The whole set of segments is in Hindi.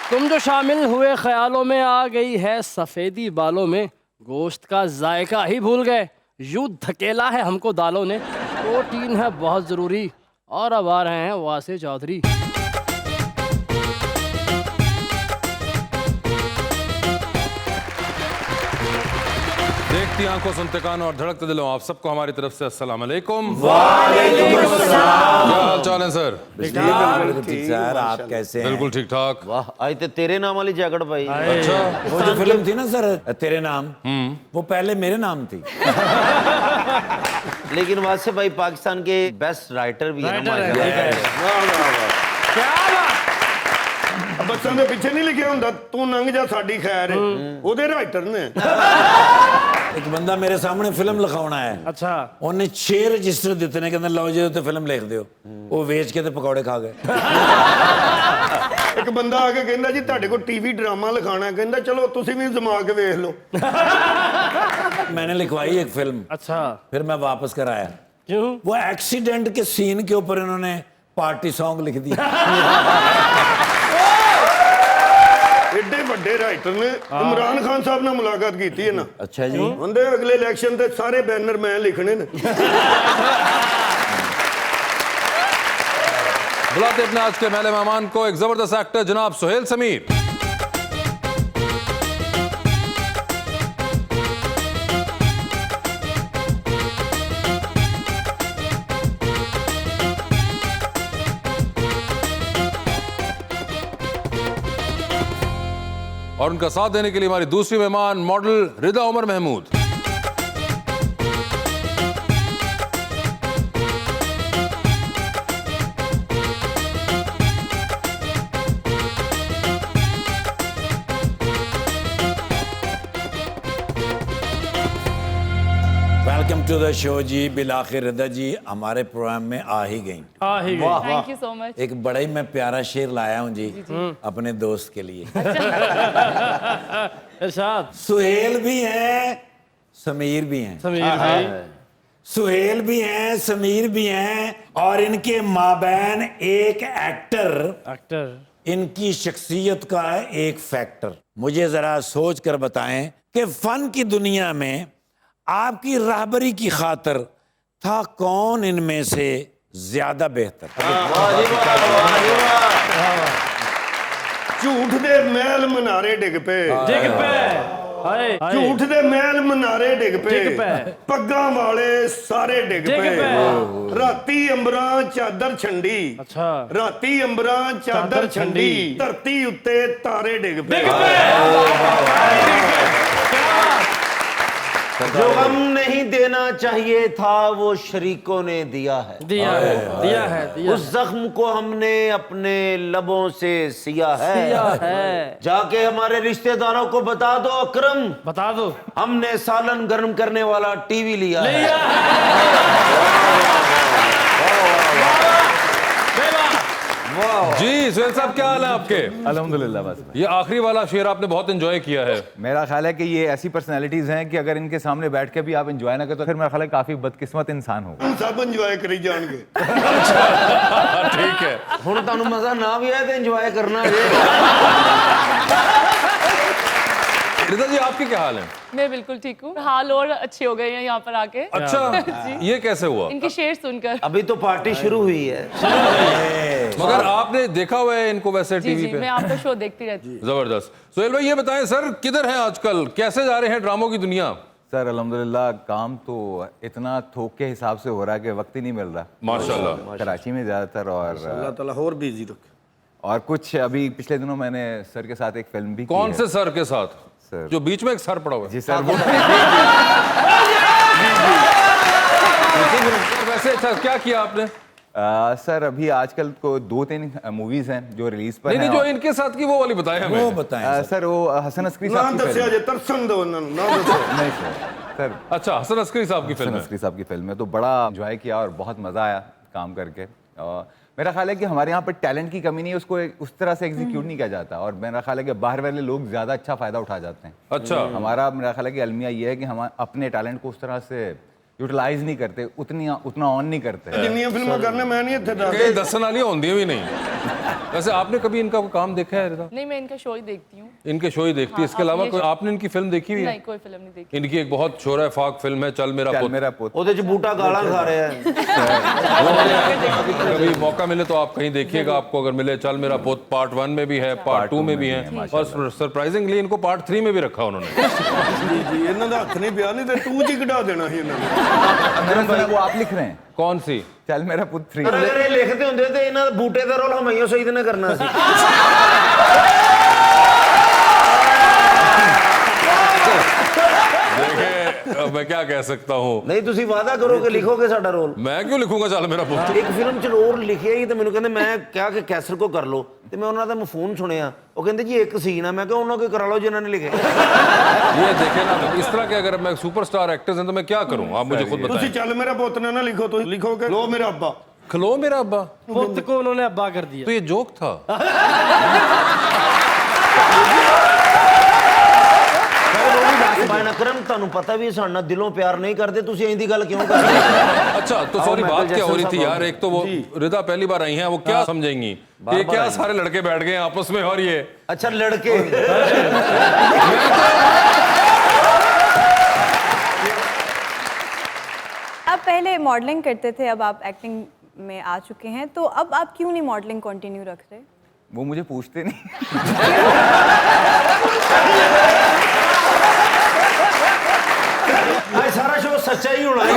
तुम जो शामिल हुए ख्यालों में आ गई है सफेदी बालों में, गोश्त का जायका ही भूल गए, यूं धकेला है हमको दालों ने, प्रोटीन है बहुत जरूरी। और अब आ रहे हैं वासे चौधरी। देखती आंखों, सुनते कानों और धड़कते दिलों, आप सबको हमारी तरफ से अस्सलाम वालेकुम। वालेकुम अस्सलाम। क्या हाल चाल है सर? बिल्कुल ठीक सर, आप कैसे हैं? बिल्कुल ठीक ठाक। वाह, आज तो तेरे नाम वाली जैकेट भाई। अच्छा, वो जो फिल्म थी ना सर, तेरे नाम, वो पहले मेरे नाम थी। लेकिन वासे भाई पाकिस्तान के बेस्ट राइटर भी है ना। ਬੱਚਾਂ ਦੇ ਪਿੱਛੇ ਨਹੀਂ ਲਿਖਿਆ ਹੁੰਦਾ ਤੂੰ ਲੰਘ ਜਾ ਸਾਡੀ ਖੈਰ ਹੈ ਉਹਦੇ ਰਾਈਟਰ ਨੇ एक बंदा मेरे सामने फिल्म लिखाना है, अच्छा उन्हें 6 रजिस्टर दिते ने, कहंदा लो जी तो फिल्म लिख दियो, वो वेच के ते पकौड़े खा गए। ਇੱਕ ਬੰਦਾ ਆ ਕੇ ਕਹਿੰਦਾ ਜੀ ਤੁਹਾਡੇ ਕੋਲ ਟੀਵੀ ਡਰਾਮਾ ਲਿਖਾਣਾ ਹੈ, ਕਹਿੰਦਾ ਚਲੋ ਤੁਸੀਂ ਵੀ ਜਮਾ ਕੇ ਵੇਖ ਲਓ। मैंने लिखवाई एक फिल्म, अच्छा फिर मैं वापस कराया। क्यों? वो एक्सीडेंट के सीन के ऊपर इन्होंने पार्टी सॉन्ग लिख दिया। ਐਡੇ ਵੱਡੇ ਰਾਈਟਰ ਨੇ ਇਮਰਾਨ ਖਾਨ ਸਾਹਿਬ ਨਾਲ ਮੁਲਾਕਾਤ ਕੀਤੀ ਹੈ ਨਾ। अच्छा जी। ਉਹਦੇ ਅਗਲੇ ਇਲੈਕਸ਼ਨ ਤੇ ਸਾਰੇ ਬੈਨਰ ਮੈਂ ਲਿਖਣੇ ਨੇ। बुलाते अपने आज के पहले मेहमान को, एक जबरदस्त एक्टर जनाब सुहेल समीर। और उनका साथ देने के लिए हमारी दूसरी मेहमान model Rida Umar Mahmood. Welcome to the show जी। बिलाखिर रिदा जी हमारे प्रोग्राम में आ ही गई। Thank you so much. एक बड़ा ही मैं प्यारा शेर लाया हूँ जी अपने दोस्त के लिए। इरशाद। सुहेल भी हैं, समीर भी हैं। समीर भाई। सुहेल भी हैं, समीर भी हैं, और इनके माबैन एक एक्टर इनकी शख्सियत का है एक फैक्टर। मुझे जरा सोच कर बताएं कि फन की दुनिया में आपकी राहबरी की खातर था कौन इनमें से ज्यादा बेहतर? ਝੂਠ ਦੇ ਮਹਿਲ ਮਨਾਰੇ ਡਿੱਗ ਪਏ, डिग पे हाय ਝੂਠ ਦੇ ਮਹਿਲ ਮਨਾਰੇ ਡਿੱਗ ਡਿੱਗ ਪਏ, ਪਏ। ਪੱਗਾਂ ਵਾਲੇ ਸਾਰੇ ਡਿੱਗ ਡਿੱਗ ਪਏ, ਪਏ। ਰਾਤੀ ਅੰਬਰਾਂ ਚਾਦਰ ਛੰਡੀ, अच्छा ਰਾਤੀ ਅੰਬਰਾਂ ਚਾਦਰ ਛੰਡੀ, ਧਰਤੀ ਉੱਤੇ ਤਾਰੇ ਡਿੱਗ ਪਏ। जो गम नहीं देना चाहिए था वो शरीकों ने दिया है। दिया है दिया है दिया उस जख्म को हमने अपने लबों से सिया है। दिया है। जाके हमारे रिश्तेदारों को बता दो अकरम, बता दो हमने सालन गर्म करने वाला टीवी लिया है। लिया जी सुहेल साहब, क्या हाल है आपके? अल्हम्दुलिल्लाह। बस ये आखिरी वाला शेर आपने बहुत एंजॉय किया है। मेरा ख्याल है कि ये ऐसी पर्सनालिटीज हैं कि अगर इनके सामने बैठ के भी आप एंजॉय ना करें तो फिर मेरा ख्याल है काफी बदकिस्मत इंसान होगा। ਸਭ ਇੰਜੋਏ ਕਰੀ ਜਾਣਗੇ। ठीक है। ਹੁਣ ਤੁਹਾਨੂੰ ਮਜ਼ਾ ਨਾ ਵੀ ਆਏ तो एंजॉय करना है। रिदा जी, आपके क्या हाल है? मैं बिल्कुल ठीक हूँ। हाल और अच्छे हो गए हैं यहाँ पर आके। अच्छा, ये कैसे हुआ? इनके शेर सुनकर। अभी तो पार्टी शुरू हुई है। मगर आपने देखा हुआ है इनको वैसे जी टीवी जी, पे? मैं आपका शो देखती रहती हूँ। जबरदस्त। सुहेल भाई, ये बताएं सर, किधर हैं आजकल, कैसे जा रहे हैं ड्रामों की दुनिया? सर अल्हम्दुलिल्लाह काम तो इतना थोक के हिसाब से हो रहा है कि वक्त ही नहीं मिल रहा। माशाल्लाह। कराची में ज्यादातर ਅੱਲਾਹ ਤਾਲਾ ਹੋਰ ਬਿਜ਼ੀ ਰੱਖੇ। और कुछ अभी पिछले दिनों मैंने सर के साथ एक फिल्म भी कौन की से है। सर के साथ? सर। जो बीच में एक सर पड़ा हुआ है। जी सर वो वैसे अच्छा क्या किया आपने? सर अभी आजकल को 2-3 मूवीज हैं जो रिलीज पर नहीं हैं नहीं, जो और- इनके साथ की वो वाली बताए हमें। वो बताएं सर। सर वो हसन अस्करी ਨਾ साहब की ਦੱਸਿਆ फिल्म ਜੇ ਤਰਸਣ ਦੋ ਉਹਨਾਂ ਨੂੰ, ਨਾ ਦੱਸੋ। नहीं सर अच्छा, हसन अस्करी साहब की हसन फिल्म है। अस्करी साहब की फिल्म है, तो बड़ा एंजॉय किया और बहुत मज़ा आया काम करके। मेरा ख्याल है कि हमारे यहाँ पर टैलेंट की कमी नहीं है, उसको उस तरह से एग्जीक्यूट नहीं किया जाता, और मेरा ख्याल है कि बाहर वाले लोग ज़्यादा अच्छा फ़ायदा उठा जाते हैं। अच्छा। हमारा मेरा ख्याल है कि अलमिया ये है कि हम अपने टैलेंट को उस तरह से यूटिलाइज नहीं करते, उतना ऑन नहीं करते। ਜਿੰਨੀਆਂ ਫਿਲਮਾਂ ਕਰਨੇ ਮੈਂ ਨਹੀਂ ਇੱਥੇ ਦੱਸ। कई दसन वाली होंगी भी नहीं। वैसे आपने कभी इनका कोई काम देखा है रिदा? नहीं, मैं इनका शो ही देखती हूँ। इनके शो ही देखती है, इसके अलावा कोई आपने इनकी फिल्म देखी हुई है? नहीं, कोई फिल्म नहीं देखी। इनकी एक बहुत शोरा फाक फिल्म है चल मेरा चल पुत। मेरा पुत। ਉਹਦੇ ਚ बूटा गाला खा रहे हैं। कभी मौका मिले तो आप कहीं देखिएगा, आपको अगर मिले। चल मेरा पुत पार्ट 1 में भी है, पार्ट 2 में भी है, और सरप्राइजिंगली इनको पार्ट 3 में भी रखा उन्होंने। ਜੀ ਜੀ ਇਹਨਾਂ ਦਾ ਹੱਥ ਨਹੀਂ ਪਿਆ, ਨਹੀਂ ਤੇ ਤੂੰ ਜੀ ਕਢਾ ਦੇਣਾ ਸੀ ਇਹਨਾਂ ਨੇ। मेरा फिल्म वो आप लिख रहे हैं, कौन सी? चल मेरा पुत 3। ਪਰ ਅਗਰ ਇਹ ਲਿਖਦੇ ਹੁੰਦੇ ਤੇ ਇਹਨਾਂ ਦਾ ਬੂਟੇ ਦਾ ਰੋਲ ਹਮਈਓ ਸਈਦ ਨੇ ਕਰਨਾ ਸੀ। देखिए मैं क्या कह सकता हूँ, ਨਹੀਂ ਤੁਸੀਂ ਵਾਅਦਾ ਕਰੋ ਕਿ ਲਿਖੋਗੇ ਸਾਡਾ ਰੋਲ। मैं क्यों लिखूंगा चल मेरा पुत? ਇੱਕ ਫਿਲਮ ਚ ਰੋਲ ਲਿਖਿਆ ਹੀ ਤੇ ਮੈਨੂੰ ਕਹਿੰਦੇ ਮੈਂ ਕਿਹਾ ਕਿ ਕੈਸਰ ਕੋ ਕਰ ਲਓ ਤੇ ਮੈਂ ਉਹਨਾਂ ਦਾ ਫੋਨ ਸੁਣਿਆ, ਉਹ ਕਹਿੰਦੇ ਜੀ ਇੱਕ ਸੀਨ ਆ, ਮੈਂ ਕਿਹਾ ਉਹਨਾਂ ਕੋਈ ਕਰਾ ਲਓ ਜਿਨ੍ਹਾਂ ਨੇ ਲਿਖੇ। ये देखे ना, इस तरह के अगर मैं सुपरस्टार एक्टर्स हैं तो मैं क्या करूँ, आप मुझे खुद ਤੁਸੀਂ बताएं। ਚੱਲ ਮੇਰਾ ਪੁੱਤ ਨਾ ਲਿਖੋ, ਤੁਸੀਂ ਲਿਖੋਗੇ ਲੋ ਮੇਰਾ ਅੱਬਾ। खलो मेरा अब्बा, पुत्र को उन्होंने अब्बा कर दिया। तो ये जोक था। ਬਾਈ ਨਕਰਮ ਤੁਹਾਨੂੰ ਪਤਾ ਵੀ ਸਾਡੇ ਨਾਲ ਦਿਲੋਂ ਪਿਆਰ ਨਹੀਂ ਕਰਦੇ, ਤੁਸੀਂ ਇੰਦੀ ਗੱਲ ਕਿਉਂ ਕਰ ਰਹੇ ਹੋ? अच्छा तो सॉरी, बात क्या हो रही थी यार? एक तो वो रिदा पहली बार आई हैं, वो क्या समझेंगी कि क्या सारे लड़के बैठ गए हैं आपस में, और ये अच्छा लड़के आप पहले मॉडलिंग करते थे, अब आप एक्टिंग में आ चुके हैं, तो अब आप क्यों नहीं मॉडलिंग कंटिन्यू रख रहे? वो मुझे पूछते नहीं। आज सारा शो सच्चा ही होना है।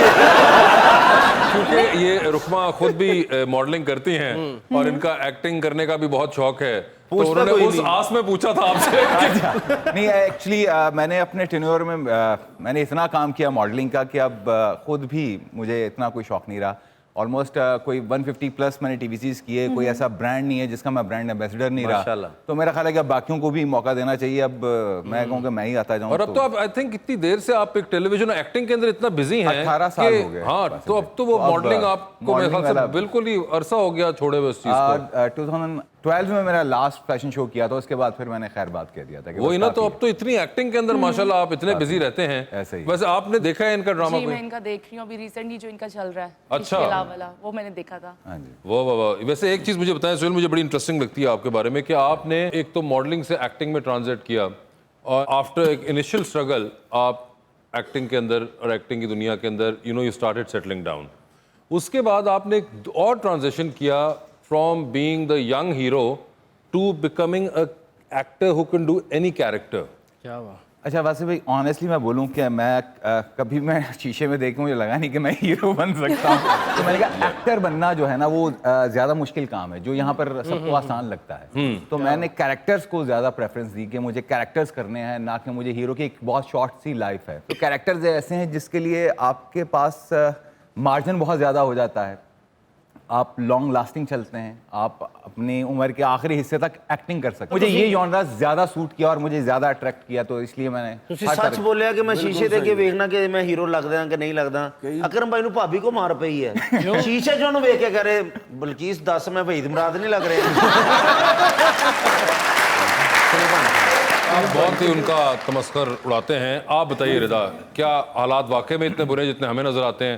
क्योंकि ये रुकमा खुद भी मॉडलिंग करती हैं और इनका एक्टिंग करने का भी बहुत शौक है, तो पूछता उन्होंने कोई उस नहीं। आस में पूछा था आपसे कि नहीं एक्चुअली मैंने अपने टेन्योर में मैंने इतना काम किया मॉडलिंग का कि अब खुद भी मुझे इतना कोई शौक नहीं रहा। ऑलमोस्ट कोई 150 प्लस मैंने टीवीसीज किए, कोई ऐसा ब्रांड नहीं है जिसका मैं ब्रांड एम्बेसडर नहीं रहा। माशाल्लाह। तो मेरा ख्याल है कि अब बाकियों को भी मौका देना चाहिए। अब मैं कहूँगा मैं ही आता जाऊँ। और अब तो आप आई थिंक इतनी देर से आप एक टेलीविजन और एक्टिंग के अंदर इतना बिजी हैं 18 साल कि हो गए। हाँ, तो अब तो वो मॉडलिंग आपको मेरे ख्याल से बिल्कुल ही अरसा हो गया छोड़े हुए उस चीज को। 2012 में मेरा लास्ट फैशन शो किया था, उसके बाद फिर मैंने खैर बात कह दिया था कि वही बस ना, तो काफी अब तो इतनी एक्टिंग के अंदर माशाल्लाह आप इतने बिजी रहते हैं। ऐसे ही। वैसे आपने देखा है इनका ड्रामा जी, कोई? मैं इनका देख रही हूँ अभी रिसेंटली जो इनका चल रहा है। अच्छा। इश्क वाला वो मैंने देखा था। है। हाँ जी। वाह वाह वाह। वैसे एक चीज मुझे बताएं सुहेल, मुझे बड़ी इंटरेस्टिंग लगती है आपके बारे में कि आपने एक तो मॉडलिंग से एक्टिंग में ट्रांजिट किया और आफ्टर एक इनिशियल स्ट्रगल आप एक्टिंग के अंदर और एक्टिंग की दुनिया के अंदर यू स्टार्टेड सेटलिंग डाउन। उसके बाद आपने एक और ट्रांजिशन किया from being the young hero to becoming a actor who can do any character. क्या हुआ? अच्छा वैसे भाई ऑनेस्टली मैं बोलूं कि मैं कभी मैं शीशे में देख मुझे लगा नहीं कि मैं हीरो बन सकता हूं। तो मैंने कहा एक्टर बनना जो है ना वो ज़्यादा मुश्किल काम है, जो यहाँ पर सबको आसान लगता है। तो मैंने कैरेक्टर्स को ज़्यादा प्रेफरेंस दी कि मुझे कैरेक्टर्स करने हैं, ना कि मुझे हीरो की एक बहुत शॉर्ट सी लाइफ है। तो कैरेक्टर्स ऐसे हैं जिसके लिए आपके पास मार्जिन बहुत ज़्यादा हो जाता है, आप लॉन्ग लास्टिंग चलते हैं, आप अपनी उम्र के आखिरी हिस्से तक एक्टिंग कर सकते हैं। मुझे ये जॉनरा ज्यादा सूट किया और मुझे ज्यादा अट्रैक्ट किया, तो इसलिए मैंने ਤੁਸੀਂ ਸੱਚ ਬੋਲਿਆ ਕਿ ਮੈਂ ਸ਼ੀਸ਼ੇ ਦੇ ਅੱਗੇ ਵੇਖਣਾ ਕਿ ਮੈਂ ਹੀਰੋ ਲੱਗਦਾ ਕਿ ਨਹੀਂ ਲੱਗਦਾ। ਅਕਰਮ ਭਾਈ ਨੂੰ ਭਾਬੀ ਕੋ ਮਾਰ ਪਈ ਹੈ, ਸ਼ੀਸ਼ੇ 'ਚ ਉਹਨੂੰ ਵੇਖ ਕੇ ਕਹ ਰਹੇ ਬਲਕੀਸ ਦੱਸ ਮੈਂ ਵਹੀਦ ਮੁਰਾਦ नहीं लग रहे। आप बहुत ही उनका तमस्कर उड़ाते हैं। आप बताइए रिदा, क्या हालात वाकई में इतने बुरे हैं जितने हमें नजर आते हैं,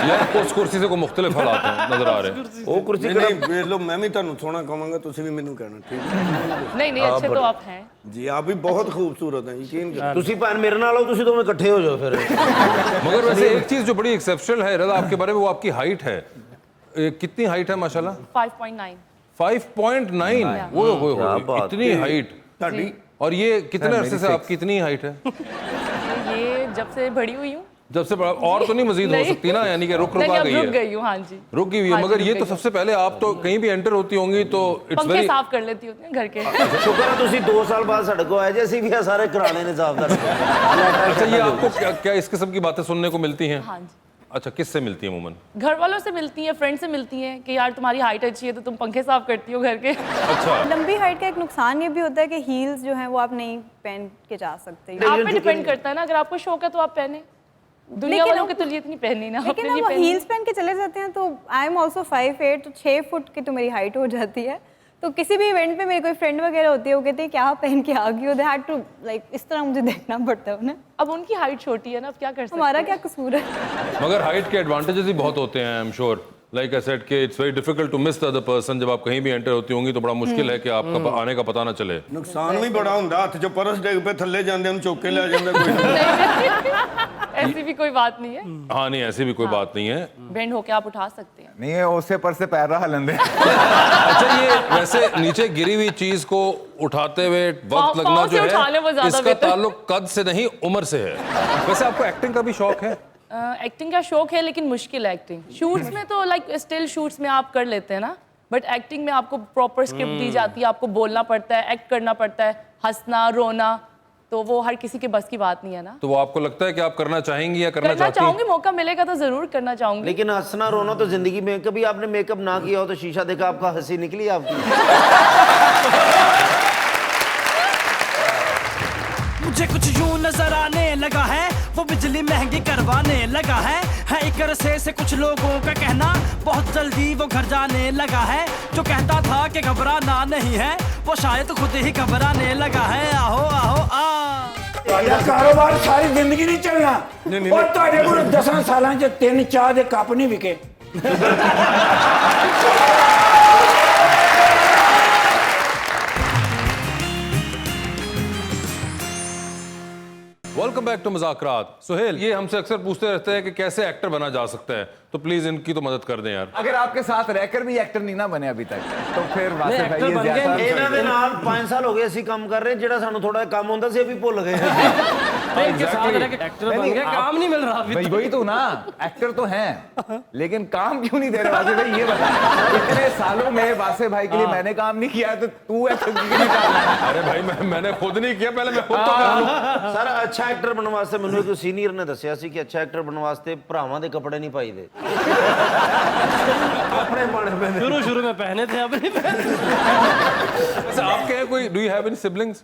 या उस कुर्सी से कोई मुख्तलिफ हालात हैं नजर आ रहे हैं? ਉਹ ਕੁਰਸੀ ਨਹੀਂ ਨਹੀਂ ਵੇਖ ਲਓ, ਮੈਂ ਵੀ ਤੁਹਾਨੂੰ ਸੋਹਣਾ ਕਹਾਂਗਾ, ਤੁਸੀਂ ਵੀ ਮੈਨੂੰ ਕਹਿਣਾ ਠੀਕ ਹੈ नहीं नहीं, अच्छे तो आप हैं। ਜੀ। ਆਪ ਵੀ ਬਹੁਤ ਖੂਬਸੂरत हैं, यकीन करो। ਤੁਸੀਂ ਭਾਵੇਂ ਮੇਰੇ ਨਾਲ ਹੋ, ਤੁਸੀਂ ਦੋਵੇਂ ਇਕੱਠੇ ਹੋ ਜਾਓ ਫਿਰ। मगर वैसे एक चीज जो बड़ी एक्सेप्शनल है रिदा आपके बारे में, वो आपकी हाइट है। कितनी हाइट है माशाल्लाह? 5.9। 5.9। वो बात इतनी हाइट। ਤੁਹਾਡੀ और ये कितने अरसे से आपकी इतनी हाइट है? ये जब से बड़ी हुई हूँ। जब से और तो नहीं मजीद हो नहीं। सकती ना, यानी कि रुक नहीं, रुका अब गई रुक है, गई हूँ। हाँ जी, रुक गई हुई है। हाँ जी, मगर रुक ये गई तो हूँ। सबसे पहले आप तो कहीं भी एंटर होती होंगी तो इट्स पंखे वेरी साफ कर लेती होती हैं घर के। ਸ਼ੁਕਰ ਹੈ ਤੁਸੀਂ 2 ਸਾਲ ਬਾਅਦ ਸਾਡੇ ਕੋਲ ਆਏ ਜੇ, ਅਸੀਂ ਵੀ ਇਹ ਸਾਰੇ ਕਰਾਣੇ ਨੇ ਸਾਫ ਕਰ। अच्छा, ये आपको क्या इस किस्म की बातें सुनने को मिलती हैं? हाँ जी, अच्छा, किससे मिलती है अमूमन? घर वालों से मिलती हैं, फ्रेंड से मिलती हैं कि यार तुम्हारी हाइट अच्छी है तो तुम पंखे साफ करती हो घर के। अच्छा, लंबी हाइट का एक नुकसान ये भी होता है कि हील्स जो हैं वो आप नहीं पहन के जा सकते। आप पे डिपेंड करता है ना, अगर आपको शौक है तो आप पहने। दुनिया लेकिन वालों अब- के तो लिए इतनी पहननी ना, लेकिन अपने अब लिए वो पहननी। हील्स पहन के चले जाते हैं तो आई एम ऑल्सो 5'8", तो 6 फुट की तो मेरी हाइट हो जाती है। तो किसी भी इवेंट पे मेरी कोई फ्रेंड वगैरह होती है, वो कहते हैं क्या पहन के आ गई हो, दे हैड टू लाइक इस तरह मुझे देखना पड़ता है उन्हें। अब उनकी हाइट छोटी है ना, अब क्या कर सकते हमारा हैं। क्या कसूर है? मगर हाइट के एडवांटेजेस ही बहुत होते हैं, I am sure. Like I said कि it's very difficult to miss the other person. जब आप कहीं भी एंटर होती होंगी तो बड़ा मुश्किल है कि आपका आने का पता ना चले। ਨੁਕਸਾਨ ਵੀ ਬੜਾ ਹੁੰਦਾ, ਹੱਥ 'ਚੋਂ ਪਰਸ ਡਿੱਗ ਪਏ ਥੱਲੇ ਜਾਂਦੇ ਨੂੰ ਚੁੱਕ ਕੇ ਲੈ ਜਾਂਦਾ ਕੋਈ ਨਾ। ऐसी भी कोई बात नहीं है, हाँ नहीं, ऐसी भी कोई बात नहीं है। बेंड होके आप उठा सकते हैं। नहीं है उससे पर से पैर रहा लंदे। अच्छा, ये वैसे नीचे गिरी हुई चीज को उठाते हुए वक्त पाँव लगना से जो उठा ले वो है, ज्यादा इसका बेहतर। ताल्लुक कद से नहीं उम्र से है। वैसे आपको एक्टिंग का भी शौक है? एक्टिंग का शौक है लेकिन मुश्किल है एक्टिंग। शूट्स में तो लाइक स्टिल शूट्स में आप कर लेते हैं ना, बट एक्टिंग में आपको प्रॉपर स्क्रिप्ट दी जाती है, आपको बोलना पड़ता है, एक्ट करना पड़ता है, हंसना रोना, तो वो हर किसी के बस की बात नहीं है ना। तो वो आपको लगता है कि आप करना चाहेंगी या करना करना चाहती हैं? चाहूंगी, मौका मिलेगा तो जरूर करना चाहूंगी। लेकिन हंसना रोना तो जिंदगी में, कभी आपने मेकअप ना किया हो तो शीशा देखा आपका हंसी निकली आपकी? मुझे कुछ यूं नजर आने लगा है, वो बिजली महंगी करवाने लगा है एक अरसे से कुछ लोगों का कहना, बहुत जल्दी वो घर जाने लगा है। जो कहता था कि घबराना नहीं है, वो शायद खुद ही घबराने लगा है। आहो आहो आ ਤੁਹਾਡਾ ਕਾਰੋਬਾਰ ਸਾਰੀ ਜ਼ਿੰਦਗੀ ਨਹੀਂ ਚੱਲਣਾ। ਉਹ ਤੁਹਾਡੇ ਕੋਲ 10 ਸਾਲਾਂ 'ਚ 3 ਚਾਹ ਦੇ ਕੱਪ ਨਹੀਂ ਵਿਕੇ। वेलकम बैक टू मज़ाकरात। सुहेल, ये हमसे अक्सर पूछते रहते हैं कि कैसे एक्टर बना जा सकता है, तो प्लीज इनकी तो मदद कर दें यार। अगर आपके साथ रहकर भी एक्टर नहीं ना बने अभी तक, तो फिर वासिफ भाई एक्टर ये बन गए। ज्यादा ਇਹਨਾਂ ਦੇ ਨਾਲ 5 साल हो गए ਅਸੀਂ ਕੰਮ ਕਰ ਰਹੇ, ਜਿਹੜਾ ਸਾਨੂੰ थोड़ा काम ਹੁੰਦਾ ਸੀ अभी भुल गए। इनके साथ रह के एक्टर बन गए, काम नहीं मिल रहा अभी भाई वही तो ना, एक्टर तो हैं लेकिन काम क्यों नहीं दे रहे वासिफ भाई, ये बता। इतने सालों में वासिफ भाई के लिए मैंने काम नहीं किया, तो तू एक्टर क्यों नहीं कर रहा? अरे भाई मैंने खुद नहीं किया, पहले मैं खुद तो कर लूं। ਸਰ ਅੱਛਾ ਐਕਟਰ ਬਣਨ ਵਾਸਤੇ ਮੈਨੂੰ ਇੱਕ ਸੀਨੀਅਰ ਨੇ ਦੱਸਿਆ ਸੀ ਕਿ ਅੱਛਾ ਐਕਟਰ ਬਣਨ ਵਾਸਤੇ ਭਰਾਵਾਂ ਦੇ ਕੱਪੜੇ ਨਹੀਂ ਪਾਈਦੇ, ਆਪਣੇ ਪਾਣੇ ਪੈਂਦੇ। शुरू में पहने थे, अब नहीं पहने। वैसे आपके हैं कोई, do you have any siblings?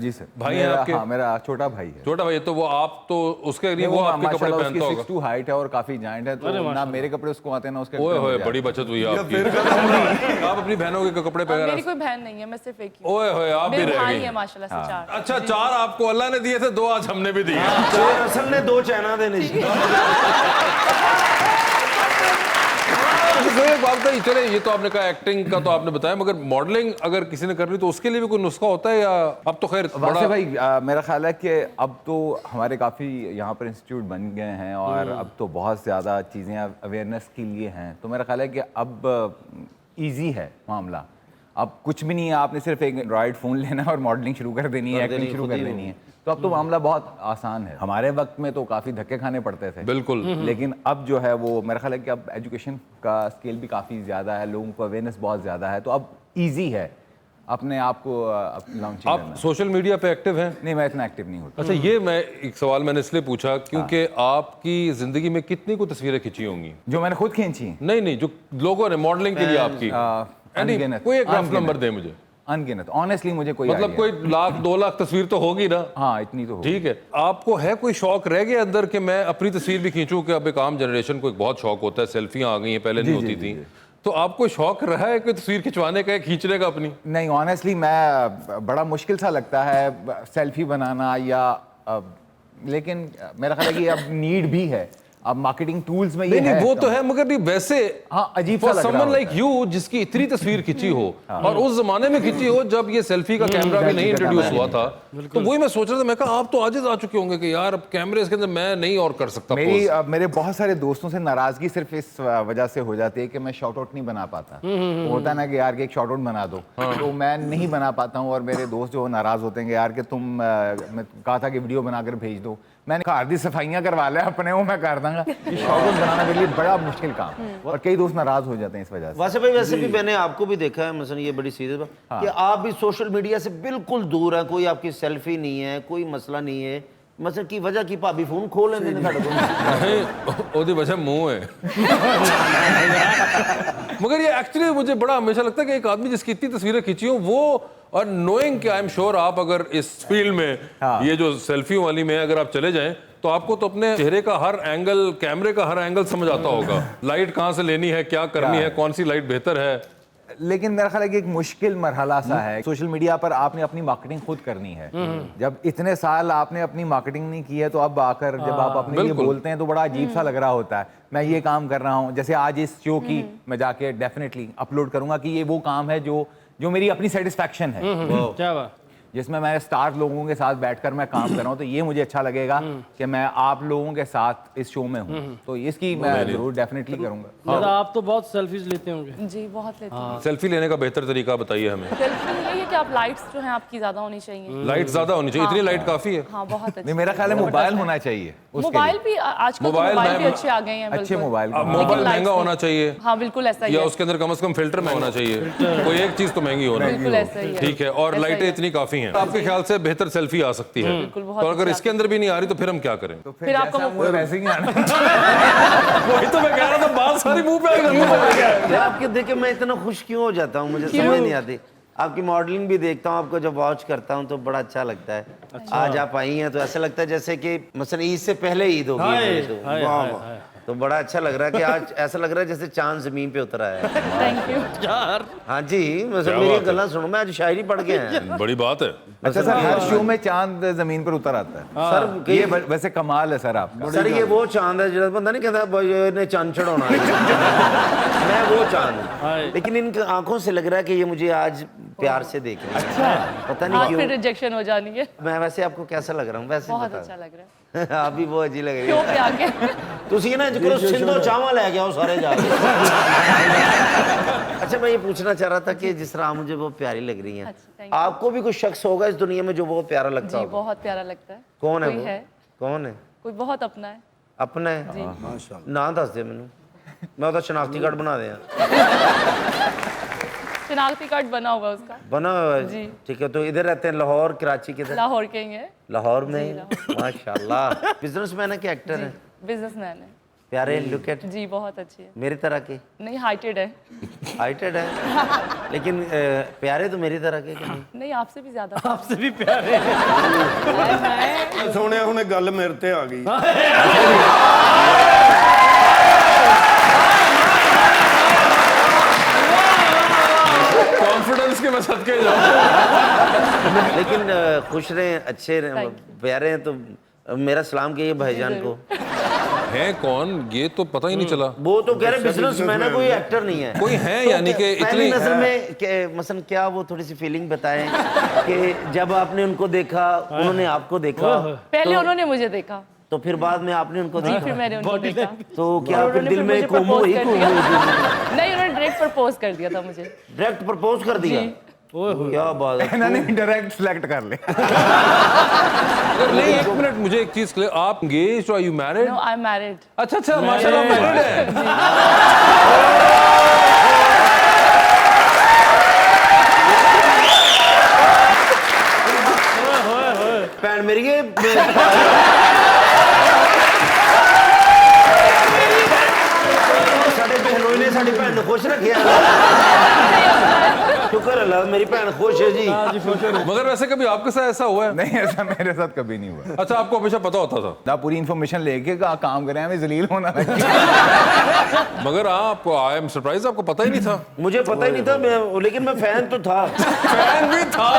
जी सर, भाई हैं आपके? हाँ, मेरा छोटा भाई है। छोटा भाई है, तो वो आप तो उसके लिए वो आपके कपड़े माशाल्लाह पहनता उसकी होगा। 6'2" हाइट है और काफी जाइंट है, तो ना मेरे कपड़े उसको आते हैं ना उसके ओए कपड़े होए, मुझे बड़ी आते बचत हुई आपकी। आप अपनी बहनों के कपड़े अब मेरी पहन। कोई बहन नहीं है, मैं सिर्फ एक ही हूँ। ओए होए, आप भी मेरे रह भाई गई। है माशाल्लाह से 4। अच्छा, 4 आपको अल्लाह ने दिए थे, 2 आज हमने भी दिए। ਚਾਰ ਅਸਲ ਨੇ 2 ਚਾਈਨਾ ਦੇ ਨੇ ਜੀ। तो एक बात बताइए, चले ये तो आपने कहा एक्टिंग का तो आपने बताया, मगर मॉडलिंग अगर किसी ने करनी तो उसके लिए भी कोई नुस्खा होता है, या अब तो खैर वासिफ बड़ा भाई मेरा ख्याल है कि अब तो हमारे काफ़ी यहाँ पर इंस्टीट्यूट बन गए हैं और अब तो बहुत ज़्यादा चीज़ें अवेयरनेस के लिए हैं, तो मेरा ख्याल है कि अब इजी है मामला। अब कुछ भी नहीं है, आपने सिर्फ एक एंड्रॉयड फ़ोन लेना है और मॉडलिंग शुरू कर देनी है, एक्टिंग शुरू कर देनी है, तो अब तो मामला बहुत आसान है। हमारे वक्त में तो काफ़ी धक्के खाने पड़ते थे, बिल्कुल। लेकिन अब जो है वो मेरा ख्याल है कि अब एजुकेशन का स्केल भी काफ़ी ज़्यादा है, लोगों को अवेयरनेस बहुत ज़्यादा है, तो अब ईजी है अपने आप को लॉन्चिंग आप करना। सोशल मीडिया पे एक्टिव हैं? नहीं, मैं इतना एक्टिव नहीं होता। अच्छा, ये मैं एक सवाल मैंने इसलिए पूछा क्योंकि आपकी जिंदगी में कितनी को तस्वीरें खींची होंगी? जो मैंने खुद खींची नहीं, जो लोगों ने मॉडलिंग के लिए आपकी, अनगिनत, कोई एक रफ अनगिनत। नंबर दे मुझे। अनगिनत, ऑनेस्टली मुझे कोई मतलब idea कोई 1 लाख 2 लाख तस्वीर तो होगी ना? हाँ, इतनी तो होगी। ठीक है, आपको है कोई शौक रह गया अंदर कि मैं अपनी तस्वीर भी खींचूं? कि अब एक आम जनरेशन को एक बहुत शौक होता है, सेल्फियां आ गई हैं, पहले नहीं होती थी, तो आपको शौक रहा है कोई तस्वीर खिंचवाने का, खींचने का अपनी? नहीं, ऑनेस्टली मैं बड़ा मुश्किल सा लगता है सेल्फी बनाना या लेकिन मेरा ख्याल है कि अब नीड भी है, अब मार्केटिंग टूल्स में ये नहीं, है। वो तो है, मगर नहीं वैसे हाँ, अजीब सा लग रहा समवन लाइक होता यू जिसकी इतनी तस्वीर खींची हो और उस जमाने में खींची हो जब ये सेल्फी का कैमरा भी नहीं इंट्रोड्यूस हुआ था, तो वही मैं सोच रहा था, मैं कहा आप तो आजिज आ चुके होंगे कि यार अब कैमरे इसके अंदर मैं नहीं और कर सकता। मेरे बहुत सारे दोस्तों से नाराजगी सिर्फ इस वजह से हो जाती है कि मैं शॉर्ट आउट नहीं बना पाता। होता है ना कि यार कि एक शॉर्ट आउट बना दो, तो मैं नहीं बना पाता हूँ और मेरे दोस्त जो नाराज होते हैं कि यार कि तुम, मैं कहा था कि वीडियो बनाकर भेज दो, मैंने कहा आधी सफाइयाँ करवा ले अपने, वो मैं कर दूंगा। शॉर्ट आउट बनाना मेरे लिए बड़ा मुश्किल काम, और कई दोस्त नाराज हो जाते हैं इस वजह से। वैसे भाई, वैसे भी मैंने आपको भी देखा है, मसलन ये बड़ी सीरियस बात कि आप भी सोशल मीडिया से बिल्कुल दूर हैं, कोई आपकी सेल्फी नहीं है, कोई मसला नहीं है, मसलन की वजह की भाभी फोन खोल लेंगे ने साडे को, ओदी वजह मुंह है। मगर ये एक्चुअली मुझे बड़ा हमेशा लगता है कि एक आदमी जिसकी इतनी तस्वीरें खींची हो, वो और नोइंग कि आई एम श्योर आप अगर इस फील्ड में ये जो सेल्फियों वाली में अगर आप चले जाएं तो आपको तो अपने चेहरे का हर एंगल, कैमरे का हर एंगल समझ आता होगा, लाइट कहाँ से लेनी है, क्या करनी है, कौन सी लाइट बेहतर है। लेकिन मेरा ख्याल है कि एक मुश्किल मरहला सा है। सोशल मीडिया पर आपने अपनी मार्केटिंग खुद करनी है। जब इतने साल आपने अपनी मार्केटिंग नहीं की है तो अब आकर जब आप अपने लिए बोलते हैं तो बड़ा अजीब सा लग रहा होता है। मैं ये काम कर रहा हूँ, जैसे आज इस शो की मैं जाके डेफिनेटली अपलोड करूंगा कि ये वो काम है जो मेरी अपनी सेटिस्फैक्शन है, क्या बात। जिसमें मैं स्टार लोगों के साथ बैठकर मैं काम कर रहा हूँ, तो ये मुझे अच्छा लगेगा कि मैं आप लोगों के साथ इस शो में हूँ, तो इसकी मैं जरूर डेफिनेटली करूँगा। दादा आप तो बहुत सेल्फीज लेते होंगे। जी बहुत लेते हैं। सेल्फी लेने का बेहतर तरीका बताइए हमें। सेल्फी यही है कि आप लाइट्स जो हैं आपकी ज्यादा होनी चाहिए। लाइट ज्यादा होनी चाहिए, इतनी लाइट काफी है। हाँ बहुत नहीं, अच्छी। मेरा ख्याल है मोबाइल होना चाहिए उसके मोबाइल लिए। भी आजकल तो मोबाइल मोबाइल भी मैं- अच्छे आ गए हैं। अच्छे मोबाइल मोबाइल lights महंगा नहीं। होना चाहिए, हाँ बिल्कुल ऐसा ही या है। उसके अंदर कम से कम फिल्टर में होना चाहिए, कोई एक चीज तो महंगी होना बिल्कुल ऐसा ही है। ठीक है। और ऐसा ही लाइटें है। इतनी काफी हैं, आपके ख्याल से बेहतर सेल्फी आ सकती है। बिल्कुल, बहुत तो अगर अच्छी इसके अंदर भी नहीं आ रही तो फिर हम क्या करें? तो फिर आपका जैसा मुझे वैसे ही आना। वही तो मैं कह रहा था, बात सारी मुंह पे आ गई। आपके देख के मैं इतना खुश क्यों हो जाता हूँ, मुझे समझ नहीं आती। आपकी मॉडलिंग भी देखता हूँ, आपको जब वॉच करता हूँ तो बड़ा अच्छा लगता है। आज आप आई हैं तो ऐसा लगता है जैसे कि मसलन ईद से पहले ईद होगी। हाय, वाह हाय, वाह, तो बड़ा अच्छा लग रहा है कि आज ऐसा लग रहा है जैसे चांद जमीन पे उतरा है। Thank you. यार हाँ जी, मसलन क्या मेरी बात है। गल्ला सुनो, मैं आज शायरी पढ़ के आया हूँ। बड़ी बात है। अच्छा सर, हर शो में चांद जमीन पर उतर आता है सर ये वैसे कमाल है सर आपका। सर ये वो चांद है जो बंदा नहीं कहता भाई ने चांद चढ़ाना है। मैं वो चांद हूँ, लेकिन इन आंखों से लग रहा है कि ये मुझे आज प्यार से देख रही है। अच्छा, पता नहीं आज फिर क्यों। रिजेक्शन हो जानी है। मैं वैसे आपको कैसा लग रहा हूँ? वैसे बहुत बता। अच्छा लग रहा है। आप भी बहुत अच्छी लग रही क्यों है। पे आके तुसी ना जो सिंधो चावल ले गया सारे जाके। अच्छा मैं ये पूछना चाह रहा था कि जिस तरह आप मुझे वो प्यारी लग रही हैं, अच्छा, thank you। आपको भी कोई शख्स होगा इस दुनिया में जो वो प्यारा लगता जी होगा? बहुत प्यारा लगता है। कौन है कोई वो? है कौन है? कोई बहुत अपना है। अपना है? जी। ना दस दे मैनू, मैं ਉਹਦਾ शनाख्ती कार्ड बना दिया। शनाख्ती कार्ड बना हुआ उसका। बना हुआ है? जी। ठीक है। तो इधर रहते हैं लाहौर, कराची किधर? लाहौर के ही है। लाहौर में। माशाल्लाह। बिजनेसमैन है कि एक्टर है? बिजनेसमैन है। प्यारे, लुक एट। जी बहुत अच्छी है। मेरी तरह के? नहीं हाइटेड है। हाइटेड है लेकिन प्यारे तो मेरी तरह के कि नहीं? नहीं आपसे भी ज्यादा। आपसे भी प्यारे। ਸੋਹਣਿਆ ਹੁਣ ਗੱਲ ਮੇਰੇ ਤੇ ਆ ਗਈ। कॉन्फिडेंस के मैं सदके जाऊं। लेकिन खुश रहें, अच्छे रहें, प्यारे हैं तो मेरा सलाम कहिए भाईजान को। है कौन ये तो पता ही नहीं चला। वो तो कह रहे बिजनेसमैन है, कोई एक्टर नहीं है। कोई है यानी कि पहली इतनी नजर में मसलन क्या वो थोड़ी सी फीलिंग बताएं कि जब आपने उनको देखा, उन्होंने आपको देखा, पहले उन्होंने मुझे देखा, तो फिर बाद में आपने उनको जी देखा, फिर मैंने उनको देखा। तो क्या और फिर उन्होंने दिल में मुझे कोमो propose ही कर कोमो दिया। नहीं उन्होंने डायरेक्ट प्रपोज कर दिया था मुझे। डायरेक्ट प्रपोज कर दिया? क्या बात है। मैंने डायरेक्ट सिलेक्ट कर ले। नहीं, एक मिनट मुझे एक चीज क्लियर, आप engaged or are you married? No I am married. अच्छा अच्छा, माशाल्लाह मैरिड है। भैन मेरी ये साडे बहनोई ने साडी भैन ਨੂੰ खुश रखिया। शुक्र अल्लाह मेरी भैन खुश है जी। मगर वैसे कभी आपके साथ ऐसा हुआ है? नहीं, ऐसा मेरे साथ कभी नहीं हुआ। अच्छा, आपको हमेशा पता होता था? ना पूरी इन्फॉर्मेशन लेके काम कर रहे हैं, हमें जलील होना लग गया। मगर आपको आई एम सरप्राइज, आपको पता ही नहीं था? मुझे पता ही नहीं था, लेकिन मैं फैन तो था। फैन भी था।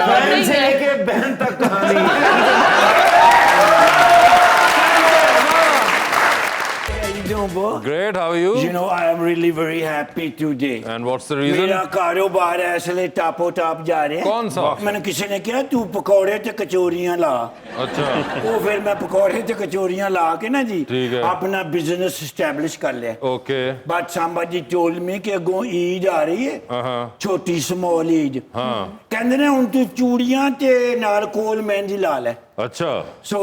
फैन से लेके बहन तक कहानी। Great, how are you? You know, I am really very happy today. And what's the reason? मेरा कारोबार इसलिए टापो टाप जा रहा है। कौन सा? मैंने किसी ने कहा तू पकौड़े ते कचौरियां ला। अच्छा। वो फिर मैं पकौड़े ते कचौरियां ला के ना जी ठीक है। अपना बिजनेस एस्टैब्लिश कर लिया। Okay. But Samba ji told me कि अगों ईद आ रही है, छोटी स्मॉल ईद। कहंदे ने हुण तू चूड़ियां ते नाल कोल मेहंदी ला ले। अच्छा। सो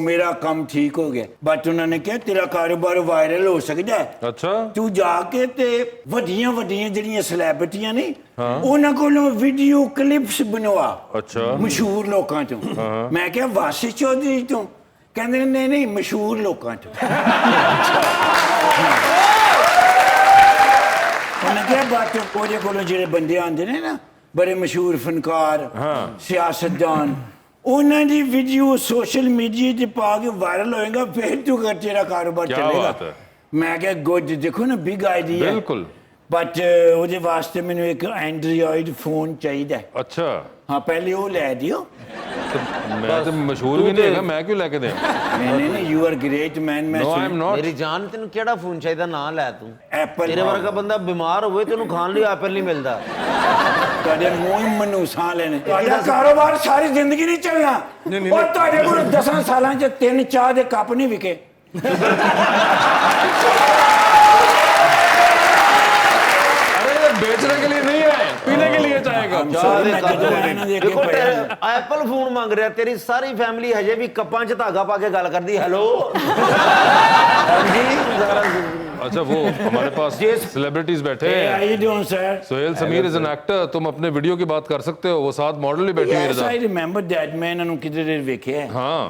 मेरा काम ठीक हो गया। बट उन्होंने कहा तेरा कारोबार वायरल हो सकता है, अच्छा। तू जाके ते वड्डियां वड्डियां जड़ियां सेलेब्रिटियां नहीं उन्हां कोलों वीडियो क्लिप्स बनवा। अच्छा। मशहूर लोकां तो। मैं क्या वासी चौधरी तो? कहंदे नहीं नहीं मशहूर लोकां तो। उन्हें क्या बात ओदे कोलों जेड़े बंदे आंदे ने ना बड़े मशहूर फनकार, सियासतदान, उन्होंने दी वीडियो सोशल मीडिया ते पा के वायरल होएगा, फिर तू कर तेरा कारोबार क्या चलेगा। बात है। मैं क्या गुड, देखो ना बिग आइडिया। बिल्कुल। ਬਟ ਉਹਦੇ ਵਾਸਤੇ ਮੈਨੂੰ ਇੱਕ ਐਂਡਰੋਇਡ ਫੋਨ ਚਾਹੀਦਾ ਹੈ। अच्छा ਹਾਂ ਪਹਿਲੇ ਉਹ ਲੈ ਦਿਓ। मैं तो मशहूर भी नहीं है, मैं क्यों लेके दें? ਨਹੀਂ ਨਹੀਂ ਯੂ ਆਰ ਗ੍ਰੇਟ ਮੈਨ। ਮੈਂ No, I am not. ਮੇਰੀ ਜਾਨ ਤੈਨੂੰ ਕਿਹੜਾ ਫੋਨ ਚਾਹੀਦਾ ਨਾ ਲੈ ਤੂੰ। ਐਪਲ ਤੇਰੇ ਵਰਗਾ ਬੰਦਾ ਬਿਮਾਰ ਹੋਵੇ ਤੈਨੂੰ ਖਾਣ ਲਈ ਐਪਲ ਨਹੀਂ ਮਿਲਦਾ। ਤੁਹਾਡੇ ਮੂੰਹ ਹੀ ਮੈਨੂੰ ਸਾਹ ਲੈਣੇ। ਤੁਹਾਡਾ ਕਾਰੋਬਾਰ ਸਾਰੀ ਜ਼ਿੰਦਗੀ ਨਹੀਂ ਚੱਲਣਾ। ਉਹ ਤੁਹਾਡੇ ਕੋਲ 10 ਸਾਲਾਂ 'ਚ 3 ਚਾਹ ਦੇ ਕੱਪ ਨਹੀਂ ਵਿਕੇ। अरे ये बेचने के लिए नहीं है, पीने के लिए चाहेगा। ਦੇਖੋ ਐਪਲ ਫੋਨ ਮੰਗ ਰਿਹਾ, ਤੇਰੀ ਸਾਰੀ ਫੈਮਿਲੀ ਹਜੇ ਵੀ ਕੱਪਾਂ 'ਚ ਧਾਗਾ ਪਾ ਕੇ ਗੱਲ ਕਰਦੀ ਹੈਲੋ। अच्छा वो हमारे पास सेलिब्रिटीज बैठे Hey, हैं। how you doing, sir? Sohail Sameer is an actor, तुम अपने वीडियो की बात कर सकते हो, वो साथ मॉडल भी बैठी हुई है Yes, I Raza. remember that. मैं ਇਹਨਾਂ ਨੂੰ ਕਿਤੇ ਦੇਰ ਵੇਖਿਆ ਹੈ। हाँ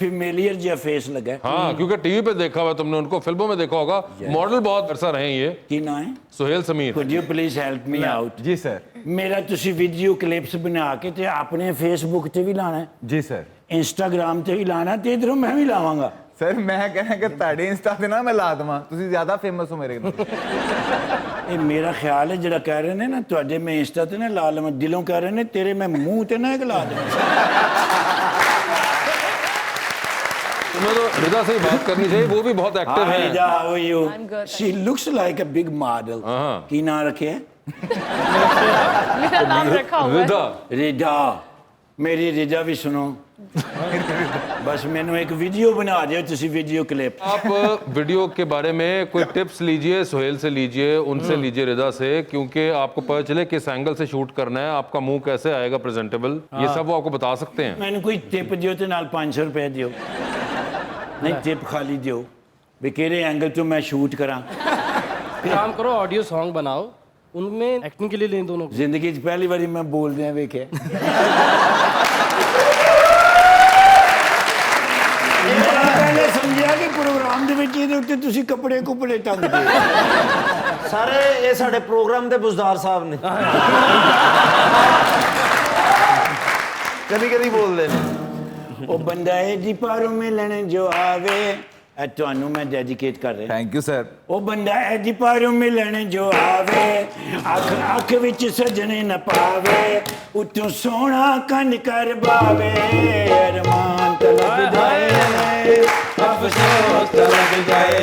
Familiar ਜਿਹਾ ਫੇਸ ਲੱਗਾ। हाँ, क्योंकि टीवी पे देखा हुआ तुमने उनको, फिल्मों में देखा होगा। मॉडल बहुत अरसा रहे हैं ये। ਕੀ ਨਾਂ ਹੈ? Sohail Sameer. Could you please help me out? जी सर। ਮੇਰਾ ਤੁਸੀਂ ਵੀਡੀਓ ਕਲਿੱਪਸ ਬਣਾ ਕੇ ਤੇ ਆਪਣੇ ਫੇਸਬੁੱਕ ਤੇ ਵੀ ਲਾਣਾ ਹੈ, जी सर। ਇੰਸਟਾਗ੍ਰਾਮ ਤੇ ਵੀ ਲਾਣਾ ਤੇ ਇਧਰੋਂ ਮੈਂ ਵੀ ਲਾਵਾਂਗਾ। ਸਰ ਮੈਂ ਕਹਿਣਾ ਕਿ ਤੁਹਾਡੇ ਇੰਸਟਾ ਤੇ ਨਾ ਮੈਂ ਲਾ ਦੇਵਾਂ, ਤੁਸੀਂ ਜ਼ਿਆਦਾ ਫੇਮਸ ਹੋ ਮੇਰੇ ਕੋਲ। ਇਹ ਮੇਰਾ ਖਿਆਲ ਹੈ ਜਿਹੜਾ ਕਹਿ ਰਹੇ ਨੇ ਨਾ ਤੁਹਾਡੇ ਮੈਂ ਇੰਸਟਾ ਤੇ ਨਾ ਲਾ ਲਵਾਂ, ਦਿਲੋਂ ਕਹਿ ਰਹੇ ਨੇ ਤੇਰੇ ਮੈਂ ਮੂੰਹ ਤੇ ਨਾ ਇੱਕ ਲਾ ਦੇਵਾਂ। तुम्हें तो रिदा से ही बात करनी चाहिए, वो भी बहुत एक्टिव Hi, है। Rida, how are you? I'm good, She looks like a big model. हाँ। ਕੀ ਨਾਂ ਰੱਖਿਆ? मेरा नाम रखा हुआ है। रिदा ਰਿਦਾ। ਮੇਰੀ ਰਿਦਾ ਵੀ ਸੁਣੋ। बस मैंने एक वीडियो बना दिया, तुसी वीडियो क्लिप। आप वीडियो के बारे में कोई टिप्स लीजिए, सोहेल से लीजिए, उनसे लीजिए, रिदा से, क्योंकि आपको पता चले किस एंगल से शूट करना है, आपका मुंह कैसे आएगा प्रेजेंटेबल, ये सब वो आपको बता सकते हैं। मैंने कोई टिप दियो तो नाल 500 रुपए दियो, नहीं टिप खाली दियो भी केड़े एंगल तो मैं शूट करा। काम करो, ऑडियो सॉन्ग बनाओ, उनमें एक्टिंग के लिए लें दोनों को। जिंदगी च पहली बारी मैं बोल दिया वेखे। पहले समझिया कि प्रोग्राम ਦੇ ਵਿੱਚ ਇਹਦੇ ਉੱਤੇ ਤੁਸੀਂ ਕੱਪੜੇ ਕੁਪੜੇ ਟੰਗਦੇ। ਸਾਰੇ ਇਹ ਸਾਡੇ ਪ੍ਰੋਗਰਾਮ ਦੇ ਬੁਜ਼ਦਾਰ ਸਾਹਿਬ ਨੇ। ਕਦੀ ਕਦੀ ਬੋਲਦੇ ਨੇ। ਉਹ ਬੰਦਾ ਹੈ ਜੀ ਪਾਰੋਂ ਮਿਲਣ ਜੋ ਆਵੇ, ਇਹ ਤੁਹਾਨੂੰ ਮੈਂ ਡੈਡੀਕੇਟ ਕਰ ਰਿਹਾ। Thank you sir. ਉਹ ਬੰਦਾ ਹੈ ਜੀ ਪਾਰੋਂ ਮਿਲਣ ਜੋ ਆਵੇ, ਅੱਖ ਅੱਖ ਵਿੱਚ ਸਜਣੇ ਨਾ ਪਾਵੇ, ਉੱਤੋਂ ਸੋਹਣਾ ਕੰਨ ਕਰ ਬਾਵੇ, ਅਰਮਾਨ ਤਲਬ ਜਾਏ, ਅਫਸੋਸ ਤਲਬ ਜਾਏ,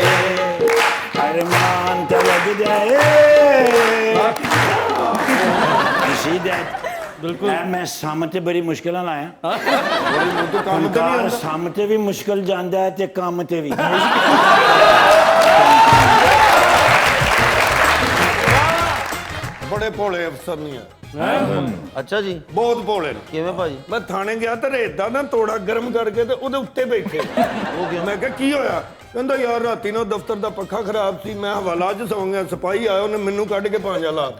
ਅਰਮਾਨ ਤਲਬ ਜਾਏ। You see that? ਬਿਲਕੁਲ ਮੈਂ ਸਮ ਤੇ ਬੜੀ ਮੁਸ਼ਕਿਲ ਨਾਲ ਆਇਆ। ਕੰਮ ਤੇ ਨਹੀਂ ਸਮ ਤੇ ਵੀ ਮੁਸ਼ਕਿਲ ਜਾਂਦਾ ਹੈ ਤੇ ਕੰਮ ਤੇ ਵੀ। ਬੜੇ ਭੋਲੇ ਅਫਸਰ ਨਹੀਂ ਆ, ਅੱਛਾ ਜੀ, ਬਹੁਤ ਭੋਲੇ ਨੇ। ਕਿਵੇਂ ਭਾਜੀ? ਮੈਂ ਥਾਣੇ ਗਿਆ ਤੇ ਰੇਤਾ ਨਾ ਤੋੜਾ ਗਰਮ ਕਰਕੇ ਤੇ ਉਹਦੇ ਉੱਤੇ ਬੈਠੇ। ਮੈਂ ਕਿਹਾ ਕੀ ਹੋਇਆ? ਕਹਿੰਦਾ ਯਾਰ ਰਾਤੀ ਨੂੰ ਦਫ਼ਤਰ ਦਾ ਪੱਖਾ ਖਰਾਬ ਸੀ, ਮੈਂ ਹਵਾਲਾ 'ਚ ਸੌਂ ਗਿਆ, ਸਿਪਾਹੀ ਆਇਆ ਉਹਨੇ ਮੈਨੂੰ ਕੱਢ ਕੇ ਪਾਂਜਾ ਲਾ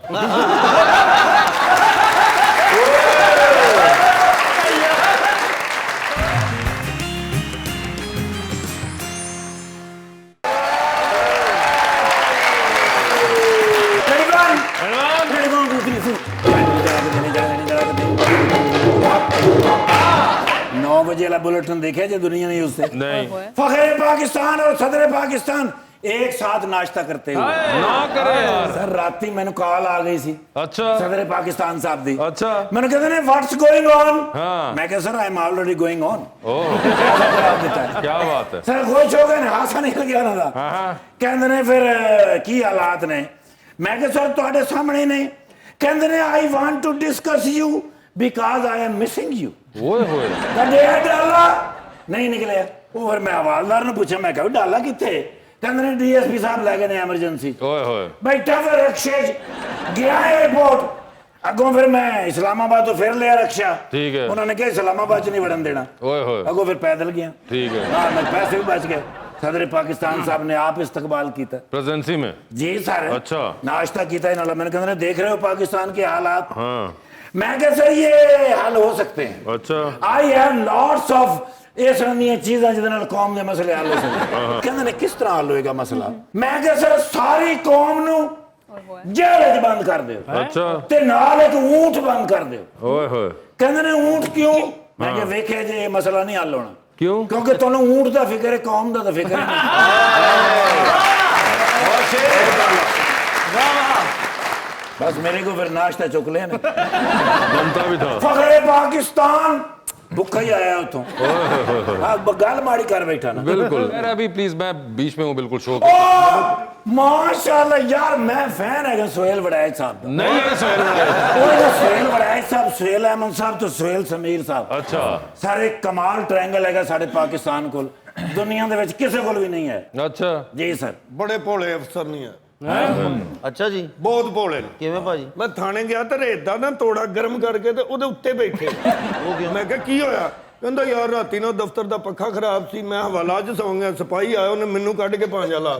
वाला बुलेटिन देखा जो दुनिया ने उससे नहीं फखरे पाकिस्तान और सदर पाकिस्तान एक साथ नाश्ता करते हुए ना करे यार। सर राती मैंने कॉल आ गई सी अच्छा सदर पाकिस्तान साहब दी अच्छा मैंने कहते ने व्हाट्स गोइंग ऑन हाँ। मैं कहा sir I am already going on ओह जवाब देता है क्या बात है। सर खुश हो गए हासा निकल गया ना था हाँ। कहते ने फिर की हालात ने मैं कहा सर ਤੁਹਾਡੇ ਸਾਹਮਣੇ ਨੇ कहते ने I want to discuss you because I am missing you ओए होए कदे डाला नहीं निकले वो फिर मैं हवालदार ने पूछा मैं कहा डाला किथे कहते ने डीएसपी साहब ले गए ने एमरजेंसी ओए होए बैठा फिर रक्षे गया एयरपोर्ट अगों फिर मैं इस्लामाबाद तो फिर लिया रक्षा ठीक है। उन्होंने कहा इस्लामाबाद च नहीं वड़न देना ओए होए अगों फिर पैदल गया ठीक है। हाँ मेरे पैसे भी बच गए सदर पाकिस्तान साहब ने आप इस्तकबाल किया प्रेजेंसी में जी सर अच्छा। नाश्ता किया इन्होंने मैंने कहते देख रहे हो पाकिस्तान के हालात हाँ मैं कहा सर ये हल हो सकते हैं अच्छा आई हैव लॉट्स ऑफ इस चीज़ां जिहदे नाल कौम दे मसले हल हो सकते कहंदे ने किस तरह हल होएगा मसला मैं कहा सर सारी कौम नू जेल च बंद कर दिओ अच्छा ते नाल एक ऊंट बंद कर दिओ ओए होए कहंदे ने ऊंट क्यों मैं कहा वेखिया जे ये मसला नहीं हल होना क्यों क्योंकि तुहानू ऊंट दा फिक्र है कौम दा फिक्र नहीं बस मेरे को फिर नाश्ता चुक लेना बनता भी था। फखरे पाकिस्तान भुखा ही आया उतों गल माड़ी कर बैठा ना बिल्कुल। अरे अभी प्लीज मैं बीच में हूँ बिल्कुल शो ओ माशाल्लाह यार मैं फैन है सोहेल वड़ैच साहब दा। नहीं है सोहेल सोहेल वड़ैच साहब, सोहेल अहमद साहब तो सोहेल समीर साहब। अच्छा सारे कमाल ट्रायंगल है साढ़े पाकिस्तान को, दुनिया दे विच किसे कोल भी नहीं है। अच्छा जी सर। बड़े भोले अफसर नहीं है, ਅੱਛਾ ਜੀ ਬਹੁਤ ਭੋਲੇ ਨੇ। ਕਿਵੇਂ ਭਾਜੀ ਮੈਂ ਥਾਣੇ ਗਿਆ ਤੇ ਰੇਤ ਦਾ ਨਾ ਤੋੜਾ ਗਰਮ ਕਰਕੇ ਤੇ ਉਹਦੇ ਉੱਤੇ ਬੈਠੇ ਮੈਂ ਕਿਹਾ ਕੀ ਹੋਇਆ, ਕਹਿੰਦਾ ਯਾਰ ਰਾਤੀ ਨਾ ਦਫ਼ਤਰ ਦਾ ਪੱਖਾ ਖਰਾਬ ਸੀ, ਮੈਂ ਹਵਾਲਾ 'ਚ ਸੌਂ ਗਿਆ, ਸਿਪਾਹੀ ਆਇਆ ਉਹਨੇ ਮੈਨੂੰ ਕੱਢ ਕੇ ਪਾਂਜਾ ਲਾ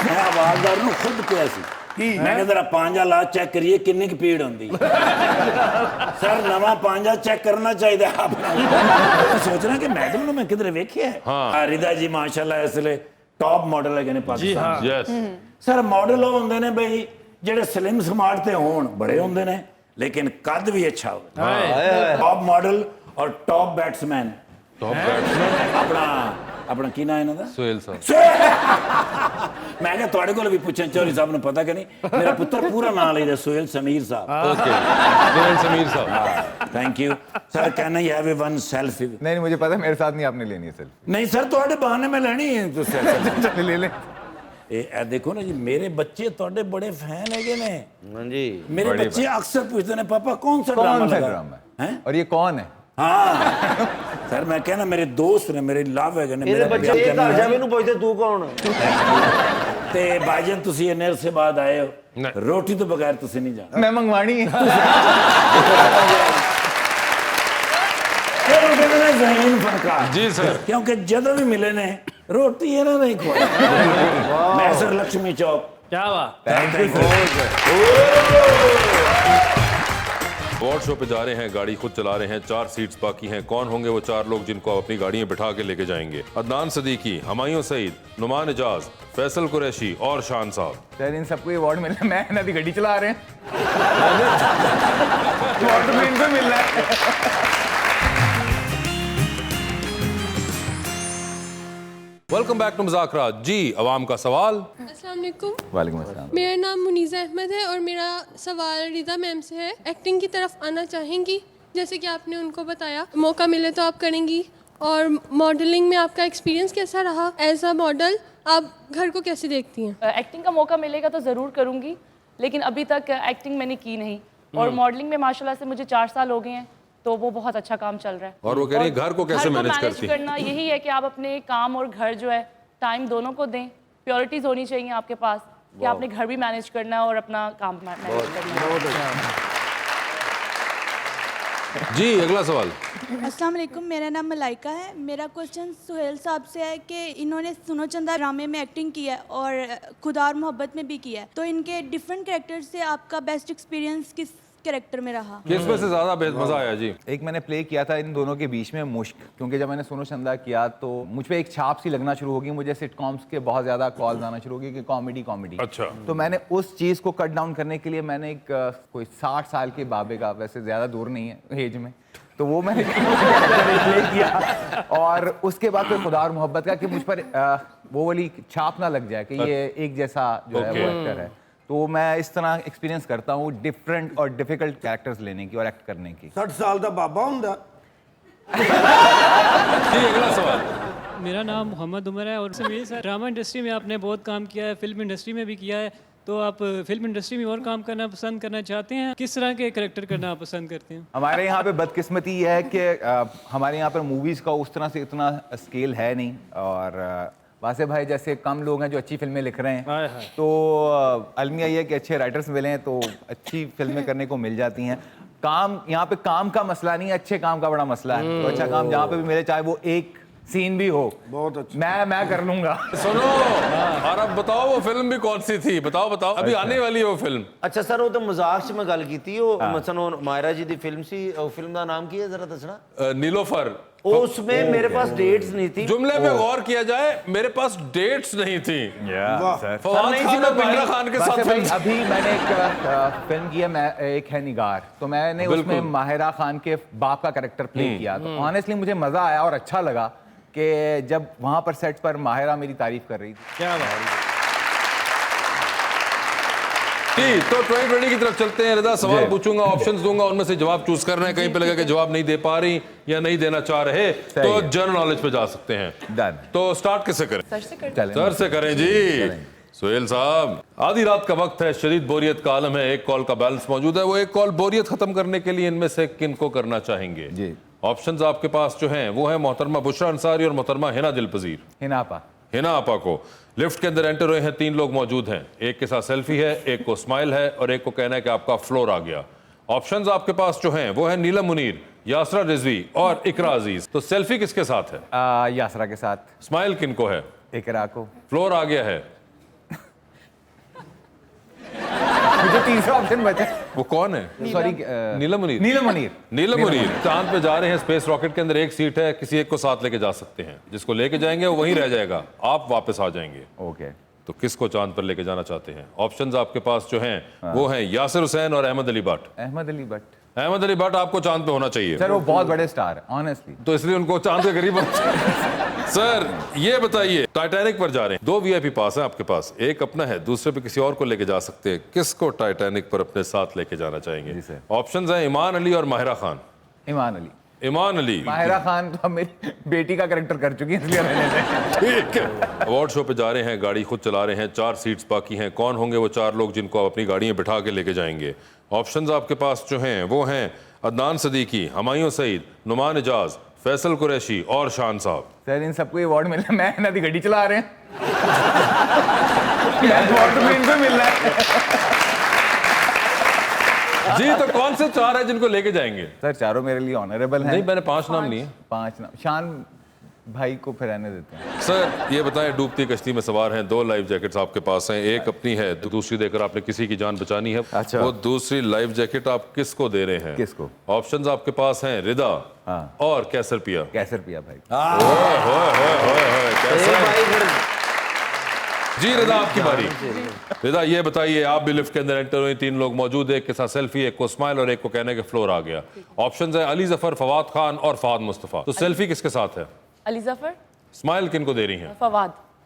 मैं आवाजदार ਨੂੰ खुद किया सी मैं कहा जरा पांजा ला चेक करिए किन्नी की पीड़ होंदी सर नवा पांजा चेक करना चाहिए आप सोचना कि मैडम ने मैं किधर वेखिया है। हाँ रिदा जी माशाल्लाह इसलिए टॉप मॉडल है ने पाकिस्तान। यस सर मॉडल वो होंदे ने भाई जेडे स्लिम स्मार्ट ते होण बड़े होंदे ने लेकिन कद भी अच्छा हो। टॉप मॉडल और टॉप बैट्समैन अपना अपना की नाम है इन्हां दा सोहेल साहब। मैं क्या ਤੁਹਾਡੇ ਕੋਲ ਵੀ ਪੁੱਛਣ ਚੌਧਰੀ ਸਾਹਿਬ ਨੂੰ ਪਤਾ ਕਿ नहीं मेरा पुत्र पूरा नाम लेदा सोहेल समीर साहब। ओके सोहेल समीर साहब thank you sir can I have one selfie. नहीं मुझे पता है मेरे साथ नहीं आपने लेनी है सेल्फी। नहीं सर ਤੁਹਾਡੇ बहाने में लेनी है तो सेल्फी ले ले। ਇਹ ਦੇਖੋ ਨਾ ਜੀ ਮੇਰੇ ਬੱਚੇ ਤੁਹਾਡੇ ਬੜੇ ਫੈਨ ਹੈਗੇ ਨੇ। ਹਾਂਜੀ मेरे बच्चे अक्सर पूछते हैं पापा कौन सा ड्रामा कौन सा लगा ड्रामा है और ये कौन है। हाँ सर मैं कहना मेरे दोस्त ने मेरे लव है ने ਇਹਦੇ ਬੱਚੇ ਇਹ ਘਰ ਜਾ ਮੈਨੂੰ ਪੁੱਛਦੇ ਤੂੰ ਕੌਣ ਤੇ ਭਾਈਜਾਨ ਤੁਸੀਂ ਇੰਨੇ ਅਰਸੇ ਬਾਅਦ ਆਏ ਹੋ ਰੋਟੀ ਤੋਂ ਬਗੈਰ ਤੁਸੀਂ ਨਹੀਂ ਜਾਣਾ। मैं मंगवानी है। ज़हीन फनकार जी सर क्योंकि जदों भी मिले ने रोटी है ना नहीं खुआ मैं सर लक्ष्मी चौक क्या बात। अवार्ड शो पे जा रहे हैं, गाड़ी खुद चला रहे हैं, 4 सीट्स बाकी हैं। कौन होंगे वो 4 लोग जिनको आप अपनी गाड़ियां बिठा के लेके जाएंगे? अदनान सदीकी, हुमायूं सईद, नुमान एजाज, फैसल कुरैशी और शान साहब। सर इन सबको अवार्ड मिलना, मैं ना भी गाड़ी चला रहे हैं अवार्ड तो इनको मिलना है। वेलकम बैक टू मुज़ाकरात। जी अवाम का सवाल। अस्सलाम वालेकुम। वालेकुम अस्सलाम। मेरा नाम मुनीज़ा अहमद है और मेरा सवाल रिदा मैम से है। एक्टिंग की तरफ आना चाहेंगी जैसे कि आपने उनको बताया, मौका मिले तो आप करेंगी, और मॉडलिंग में आपका एक्सपीरियंस कैसा रहा? एज अ मॉडल आप घर को कैसे देखती हैं? एक्टिंग का मौका मिलेगा तो ज़रूर करूँगी, लेकिन अभी तक एक्टिंग मैंने की नहीं। और मॉडलिंग में माशाल्लाह से मुझे 4 साल हो गए हैं, तो वो बहुत अच्छा काम चल रहा है। और वो कह रही है घर को कैसे मैनेज करती हैं? करना यही है कि आप अपने काम और घर जो है टाइम दोनों को दें। प्योरिटीज होनी चाहिए आपके पास कि आपने घर भी मैनेज करना है और अपना काम मैनेज करना है। जी अगला सवाल। अस्सलाम वालेकुम, मेरा नाम मलाइका है। मेरा क्वेश्चन सुहेल साहब से है कि इन्होंने सुनो चंदा ड्रामे में एक्टिंग की है और खुदा और मोहब्बत में भी किया है, तो इनके डिफरेंट कैरेक्टर से आपका बेस्ट एक्सपीरियंस किस कैरेक्टर में रहा? किसमें से ज्यादा मजा आया? जी एक मैंने प्ले किया था इन दोनों के बीच में मुश्क, क्योंकि जब मैंने सुनो चंदा किया तो मुझ पे एक छाप सी लगना शुरू होगी, मुझे सिटकॉम्स के बहुत ज़्यादा कॉल्स आना शुरू होगी कि कॉमेडी कॉमेडी। अच्छा। तो मैंने उस चीज़ को कट डाउन करने के लिए मैंने एक कोई 60 साल के बाबे का, वैसे ज़्यादा दूर नहीं है एज में, तो वो मैंने प्ले किया, और उसके बाद फिर खुदा और मोहब्बत का कि मुझ पर वो वाली छाप ना लग जाए कि ये एक जैसा जो है वो एक्टर है। तो मैं इस तरह एक्सपीरियंस करता हूँ डिफरेंट और डिफिकल्ट कैरेक्टर्स लेने की और एक्ट करने की। 60 साल का बाबा हुंदा। जी अगला सवाल। मेरा नाम मोहम्मद उमर है और समीर सर, ड्रामा इंडस्ट्री में आपने बहुत काम किया है, फिल्म इंडस्ट्री में भी किया है, तो आप फिल्म इंडस्ट्री में और काम करना पसंद करना चाहते हैं? किस तरह के करैक्टर करना आप पसंद करते हैं? हमारे यहाँ पे बदकिस्मती ये है कि हमारे यहाँ पर मूवीज़ का उस तरह से इतना स्केल है नहीं, और वासे भाई जैसे कम लोग हैं जो अच्छी फिल्में लिख रहे हैं, तो अलमिया ये है कि अच्छे राइटर्स मिले हैं तो अच्छी फिल्में करने को मिल जाती हैं। काम यहाँ पे काम का मसला नहीं है, अच्छे काम का बड़ा मसला है। तो अच्छा काम जहाँ पे भी मिले, चाहे वो एक सीन भी हो, बहुत अच्छा, मैं कर लूंगा। सुनो और अब बताओ वो फिल्म भी कौन सी थी? बताओ बताओ, अभी आने वाली है वो फिल्म। अच्छा सर, वो तो मजाक च मैं गल कीती, वो मसलन मायरा जी दी फिल्म सी, वो फिल्म का नाम की है जरा दसना? नीलोफर। उसमें मेरे पास डेट्स नहीं थी। जुमले पे गौर किया जाए, मेरे पास डेट्स नहीं थी। फवाद खान और बिल्ला खान के साथ फिल्म। अभी मैंने एक फिल्म की है, मैं एक है निगार, तो मैंने उसमें माहिरा खान के बाप का कैरेक्टर प्ले किया, तो ऑनेस्टली मुझे मजा आया और अच्छा लगा, कि जब वहाँ पर सेट पर माहिरा मेरी तारीफ कर रही थी। क्या बात जी, तो 2020 की तरफ चलते हैं। रिदा, सवाल पूछूंगा, ऑप्शंस दूंगा, उनमें से जवाब चूज करना है। कहीं पे लगा कि जवाब नहीं दे पा रही या नहीं देना चाह रहे तो जनरल नॉलेज पे जा सकते हैं। डन। तो स्टार्ट किससे करें? चलें। सर से करें जी। सुहेल साहब, आधी रात का वक्त है, शदीद बोरियत का आलम है, एक कॉल का बैलेंस मौजूद है। वो एक कॉल बोरियत खत्म करने के लिए इनमें से किन को करना चाहेंगे? जी। ऑप्शंस आपके पास जो हैं वो है मोहतरमा बुशरा अंसारी और मोहतरमा हिना दिलपजीर। हिना आपा को लिफ्ट के अंदर एंटर हुए हैं, 3 लोग मौजूद हैं। एक के साथ सेल्फी है, एक को स्माइल है और एक को कहना है कि आपका फ्लोर आ गया। ऑप्शंस आपके पास जो हैं वो है नीलम मुनीर, यासरा रिजवी और इकरा अजीज। तो सेल्फी किसके साथ है? यासरा के साथ। स्माइल किन को है? इकरा को। फ्लोर आ गया है? मुझे तीसरा ऑप्शन बचा। वो कौन है? सॉरी, नीलम मुनीर। नीलम मुनीर चांद पे जा रहे हैं, स्पेस रॉकेट के अंदर एक सीट है, किसी एक को साथ लेके जा सकते हैं। जिसको लेके जाएंगे वो वहीं रह जाएगा, आप वापस आ जाएंगे। ओके। तो किसको चांद पर लेके जाना चाहते हैं? ऑप्शंस आपके पास जो हैं वो हैं यासिर हुसैन और अहमद अली भट्ट। अहमद अली भट्ट आपको चांद पे होना चाहिए सर, वो बहुत बड़े स्टार है ऑनेस्टली, तो इसलिए उनको चांद के करीब सर ये बताइए, टाइटैनिक पर जा रहे हैं, 2 वीआईपी पास हैं आपके पास, एक अपना है, दूसरे पे किसी और को लेके जा सकते हैं। किसको टाइटैनिक पर अपने साथ लेके जाना चाहेंगे? ऑप्शंस हैं ईमान अली और माहिरा खान। ईमान अली। माहिरा खान तो मेरी बेटी का कैरेक्टर कर चुकी है, इसलिए मैंने ठीक है। अवार्ड शो पे जा रहे हैं, गाड़ी खुद चला रहे हैं, 4 सीट्स बाकी हैं। कौन होंगे वो 4 लोग जिनको आप अपनी गाड़ी में बिठा के लेके जाएंगे? ऑप्शंस आपके पास जो हैं वो हैं अदनान सदीकी, हुमायूं सईद, नुमान इजाज, फैसल कुरैशी और शान साहब। सर इन सबको अवार्ड मिल रहा है, मैं नदी गड्डी चला रहे हैं अवार्ड तो इनको मिल रहा है। जी, तो कौन से 4 है जिनको लेके जाएंगे? सर चारों मेरे लिए ऑनरेबल हैं। नहीं, मैंने 5 नाम लिए। 5 नाम। शान भाई को फिर रहने देते हैं। सर ये बताएं, डूबती कश्ती में सवार हैं, 2 लाइफ जैकेट्स आपके पास हैं, एक अपनी है, दूसरी देकर आपने किसी की जान बचानी है। अच्छा। वो दूसरी लाइफ जैकेट आप किसको दे रहे हैं? किसको? ऑप्शंस आपके पास हैं रिदा और कैसर पिया। कैसर पिया भाई। जी रिदा, आपकी बारी। रिदा ये बताइए, आप भी लिफ्ट के अंदर एंटर हुए, 3 लोग मौजूद हैं, एक के साथ सेल्फी, एक को स्माइल और एक को कहने के फ्लोर आ गया। ऑप्शंस है अली जफर, फवाद खान और फहद मुस्तफा। तो सेल्फी किसके साथ है? अली जफर। स्माइल किन को दे रही हैं?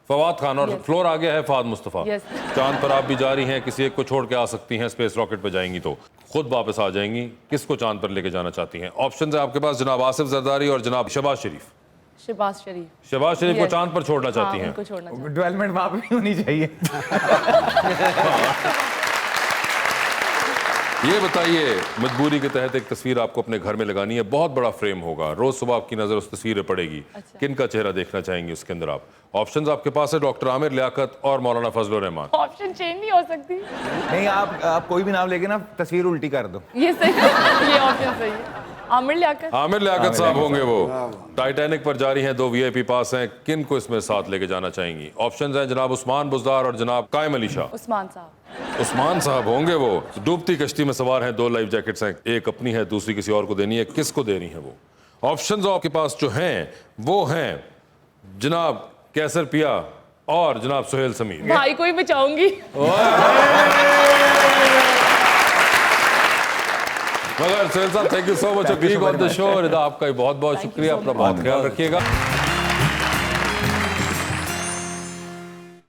फवाद खान और फ्लोर आ गया है फहद मुस्तफा। चांद पर आप भी जा रही हैं, किसी एक को छोड़ के आ सकती हैं, स्पेस रॉकेट पे जाएंगी तो खुद वापस आ जाएंगी। किसको चांद पर लेके जाना चाहती हैं? ऑप्शन है आपके पास जनाब आसिफ जरदारी और जनाब शहबाज शरीफ। शहबाज शरीफ को चांद पर छोड़ना चाहती हैं। डेवलपमेंट वहां पे भी होनी चाहिए। ये बताइए, मजबूरी के तहत एक तस्वीर आपको अपने घर में लगानी है, बहुत बड़ा फ्रेम होगा, रोज सुबह आपकी नजर उस तस्वीर पे पड़ेगी। किन का चेहरा देखना चाहेंगे उसके अंदर आप? ऑप्शंस आपके पास है डॉक्टर आमिर लियाकत और मौलाना फजलुर रहमान। ऑप्शन चेंज नहीं हो सकती। नहीं, आप कोई भी नाम लेके ना तस्वीर उल्टी कर दो। ये सही है, ये ऑप्शन सही है। आमिर लियाकत साहब होंगे वो। टाइटैनिक पर जारी हैं, 2 वीआईपी पास हैं, किन को इसमें साथ लेके जाना चाहेंगी? ऑप्शंस हैं जनाब उस्मान बुज़दार और जनाब कायम अली शाह। उस्मान साहब होंगे वो। डूबती कश्ती में सवार हैं, 2 लाइफ जैकेट्स हैं, एक अपनी है, दूसरी किसी और को देनी है। किसको देनी है वो? ऑप्शंस आपके पास जो हैं वो हैं जनाब कैसर पिया और जनाब सुहेल समीर। भाई को ही बचाऊंगी। मगर सुहेल साहब, thank you so much for being on the show. Rida, आपका बहुत बहुत शुक्रिया, अपना बहुत ख्याल रखिएगा।